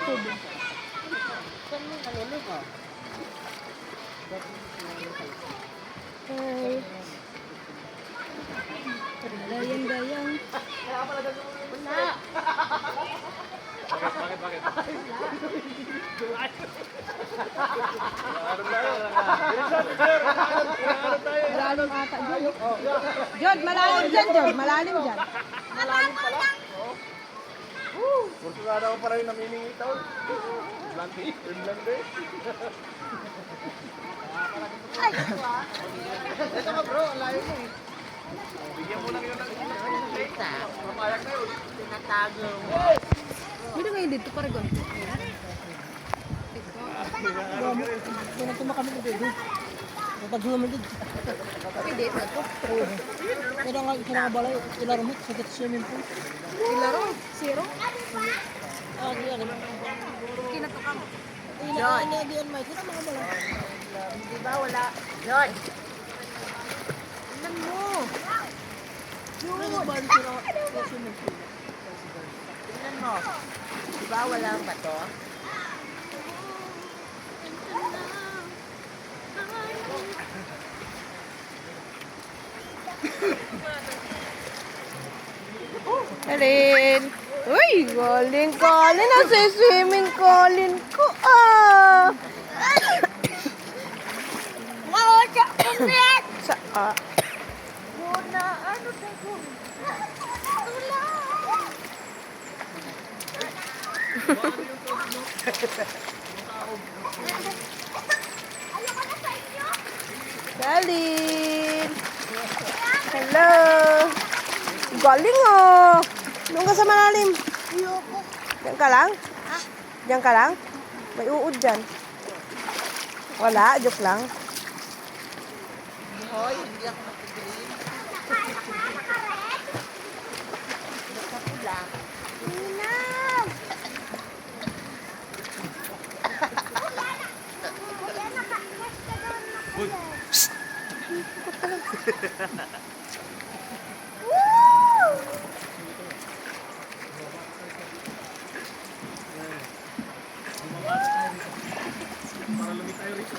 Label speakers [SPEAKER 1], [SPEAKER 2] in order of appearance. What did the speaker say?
[SPEAKER 1] tubig.
[SPEAKER 2] Saan mo nalulog ka?
[SPEAKER 1] Ay. Dayang-dayang.
[SPEAKER 2] Kaya pala gagawin mo na. Bakit?
[SPEAKER 1] Malalim ata dyan. Jod, malalim dyan, Jod. Malalim dyan.
[SPEAKER 2] Malalim pala. Kursulada ko pa rin naminingi taon. Blante. Ito ka bro, ang layo mo eh. Bigyan mo lang yun ng plate ha. Mamayag na yun. Tinatago mo.
[SPEAKER 1] Hindi ngayon dito, Paragon. Tumakami ko dito. Matag naman dito.
[SPEAKER 3] Pwede na to.
[SPEAKER 1] Kaya nga balay, ilaro mo, sakit swimming pool.
[SPEAKER 3] Ilaro, zero.
[SPEAKER 1] Diyan.
[SPEAKER 3] Kinatuka mo.
[SPEAKER 1] Diyan, Mike. Kita mga balay.
[SPEAKER 3] Di ba wala? John! Tingnan mo.
[SPEAKER 1] Balik sila swimming pool.
[SPEAKER 3] Tingnan mo. Di ba wala ang bato?
[SPEAKER 4] Alin? Uy, galing Colin. Nasa swimming Colin ko ah.
[SPEAKER 3] Mawala ulit!
[SPEAKER 4] Sa
[SPEAKER 3] Muna, ano tayo?
[SPEAKER 4] Colin. Hello. Galing oh. Doon ka sa malalim. Diyan ka lang? Diyan ka lang? May uod dyan. Wala, joke lang.
[SPEAKER 3] Hoy, hindi ako matigilin. Basta pula. Ninang!
[SPEAKER 2] Para lumit tayo rito.